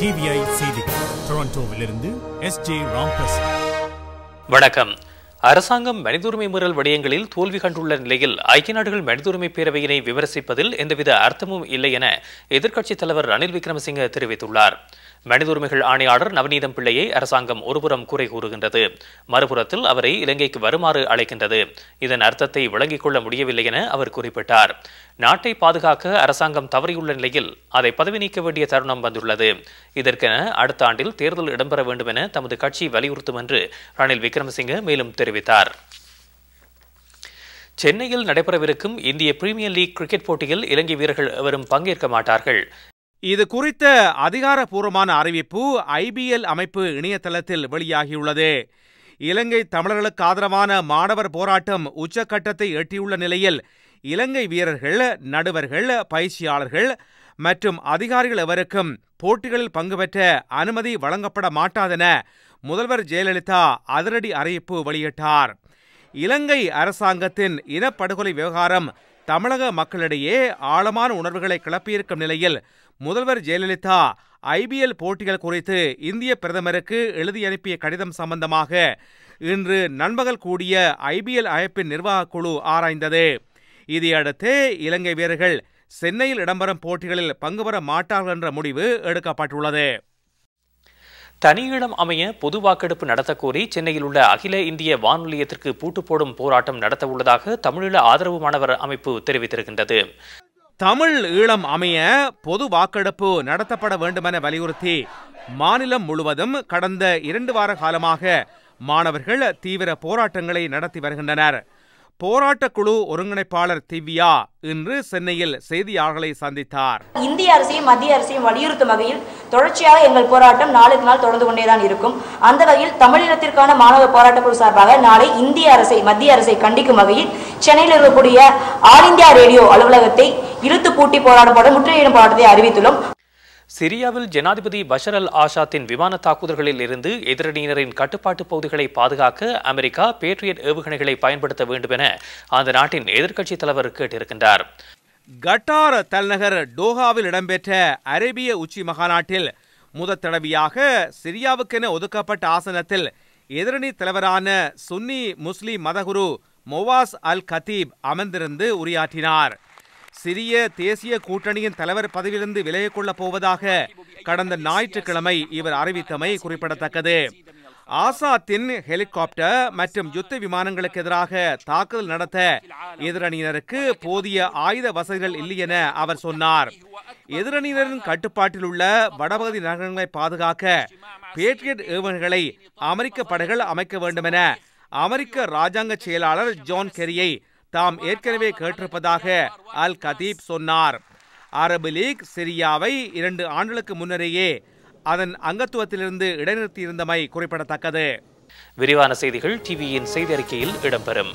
TVI செய்திகள் டொரண்டோவிலிருந்து S J. Ramprasad. வணக்கம். அரசாங்கம் மனிதுரிமை மீறல் விடயங்களில் தோல்வி கண்டுள்ள நிலையில் ஐக்கிய நாடுகள் மனிதுரிமை பேரவையினை விமர்சிப்பதில் எந்தவித அர்த்தமும் இல்லை என எதிர்க்கட்சித் தலைவர் ரணில் விக்ரமசிங்க தெரிவித்துள்ளார். மனிதுரிமைகள் ஆணையாளர் நவநீதம் பிள்ளையை அரசாங்கம் ஒருபுறம் குறை கூறுகின்றது, மறுபுறத்தில் அவரை இலங்கைக்கு வருமாறு அழைக்கின்றது. இதன் அர்த்தத்தை விளங்கிக் கொள்ள முடியவில்லை என அவர் குறிப்பிட்டார். நாட்டை பாதுகாக்க அரசாங்கம் தவறியுள்ள நிலையில் அதை பதவி நீக்க வேண்டிய தருணம் வந்துள்ளது. இதற்கென அடுத்த ஆண்டில் தேர்தல் இடம்பெற வேண்டும் என தமது கட்சி வலியுறுத்தும் என்று ரணில் விக்ரமசிங்க மேலும் தெரிவித்தார். சென்னையில் நடைபெறவிருக்கும் இந்திய பிரீமியர் லீக் கிரிக்கெட் போட்டியில் இலங்கை வீரர்கள் எவரும் பங்கேற்க மாட்டார்கள். இது குறித்த அதிகாரப்பூர்வமான அறிவிப்பு IBL அமைப்பு இணையதளத்தில் வெளியாகியுள்ளது. இலங்கை தமிழர்களுக்கு ஆதரவான மாணவர் போராட்டம் உச்சக்கட்டத்தை எட்டியுள்ள நிலையில் இலங்கை வீரர்கள், நடுவர்கள், பயிற்சியாளர்கள் மற்றும் அதிகாரிகள் எவருக்கும் போட்டிகளில் பங்கு பெற்ற அனுமதி வழங்கப்பட மாட்டாதென முதல்வர் ஜெயலலிதா அதிரடி அறிவிப்பு வெளியிட்டார். இலங்கை அரசாங்கத்தின் இனப்படுகொலை விவகாரம் தமிழக மக்களிடையே ஆழமான உணர்வுகளை கிளப்பியிருக்கும் நிலையில் முதல்வர் ஜெயலலிதா IBL போட்டிகள் குறித்து இந்திய பிரதமருக்கு எழுதி அனுப்பிய கடிதம் சம்பந்தமாக இன்று நண்பகல் கூடிய IBL அமைப்பின் நிர்வாக குழு ஆராய்ந்தது. இதையடுத்து இலங்கை வீரர்கள் சென்னையில் இடம்பெறும் போட்டிகளில் பங்கு பெற மாட்டார்கள் என்ற முடிவு எடுக்கப்பட்டுள்ளது. தனியிடம் அமைய பொது வாக்கெடுப்பு நடத்தக்கோரி சென்னையில் உள்ள அகில இந்திய வானொலி நிலையத்திற்கு பூட்டு போடும் போராட்டம் நடத்த உள்ளதாக தமிழீழ ஆதரவு மாணவர் அமைப்பு தெரிவித்திருக்கின்றது. தமிழ் ஈழம் அமைய பொது வாக்கெடுப்பு நடத்தப்பட வேண்டுமென வலியுறுத்தி மாநிலம் முழுவதும் கடந்த 2 வார காலமாக மாணவர்கள் தீவிர போராட்டங்களை நடத்தி வருகின்றனர். போராட்டக்குழு ஒருங்கிணைப்பாளர் திவ்யா இன்று சென்னையில் செய்தியாளர்களை சந்தித்தார். இந்திய அரசையும் மத்திய அரசையும் வலியுறுத்தும் வகையில் தொடர்ச்சியாக எங்கள் போராட்டம் நாளுக்கு நாள் தொடர்ந்து கொண்டேதான் இருக்கும். அந்த வகையில் தமிழீழத்திற்கான மாணவர் போராட்டக்குழு சார்பாக நாளை இந்திய அரசை, மத்திய அரசை கண்டிக்கும் வகையில் சென்னையில் இருக்கக்கூடிய ஆல் இந்தியா ரேடியோ அலுவலகத்தை இழுத்து பூட்டி முற்றுகையிடும் போராட்டத்தை அறிவித்துள்ளோம். சிரியாவில் ஜனாதிபதி பஷர் அல் ஆசாத்தின் விமான தாக்குதல்களில் இருந்து எதிரணியினரின் கட்டுப்பாட்டு பகுதிகளை பாதுகாக்க அமெரிக்கா பேட்ரியட் ஏவுகணைகளை பயன்படுத்த வேண்டும் என அந்த நாட்டின் எதிர்க்கட்சி தலைவர் கேட்டிருக்கின்றார். கட்டார் தலைநகர் டோஹாவில் இடம்பெற்ற அரேபிய உச்சி மகாநாட்டில் முதல் தடவையாக சிரியாவுக்கென ஒதுக்கப்பட்ட ஆசனத்தில் எதிரணி தலைவரான சுன்னி முஸ்லிம் மதகுரு மொவாஸ் அல் கத்தீப் அமர்ந்திருந்து உரையாற்றினார். சிரிய தேசிய கூட்டணியின் தலைவர் பதவியிலிருந்து விலகிக் கொள்ளப் போவதாக கடந்த ஞாயிற்றுக்கிழமை இவர் அறிவித்தமை குறிப்பிடத்தக்கது. ஆசாத்தின் ஹெலிகாப்டர் மற்றும் யுத்த விமானங்களுக்கு எதிராக தாக்குதல் நடத்த எதிரணியினருக்கு போதிய ஆயுத வசதிகள் இல்லை என அவர் சொன்னார். எதிரணியினரின் கட்டுப்பாட்டில் உள்ள வடபகுதி நகரங்களை பாதுகாக்க பேட்ரியட் ஏவுகணைகளை அமெரிக்க படைகள் அமைக்க வேண்டும் என அமெரிக்க ராஜாங்க செயலாளர் ஜான் கெரியை தாம் ஏற்கனவே கேட்டிருப்பதாக அல் கதீப் சொன்னார். அரபு லீக் சிரியாவை 2 ஆண்டுகளுக்கு முன்னரேயே அதன் அங்கத்துவத்திலிருந்து இடைநிறுத்தியிருந்தமை குறிப்பிடத்தக்கது. விரிவான செய்திகள் டிவியின் செய்தி அறிக்கையில் இடம்பெறும்.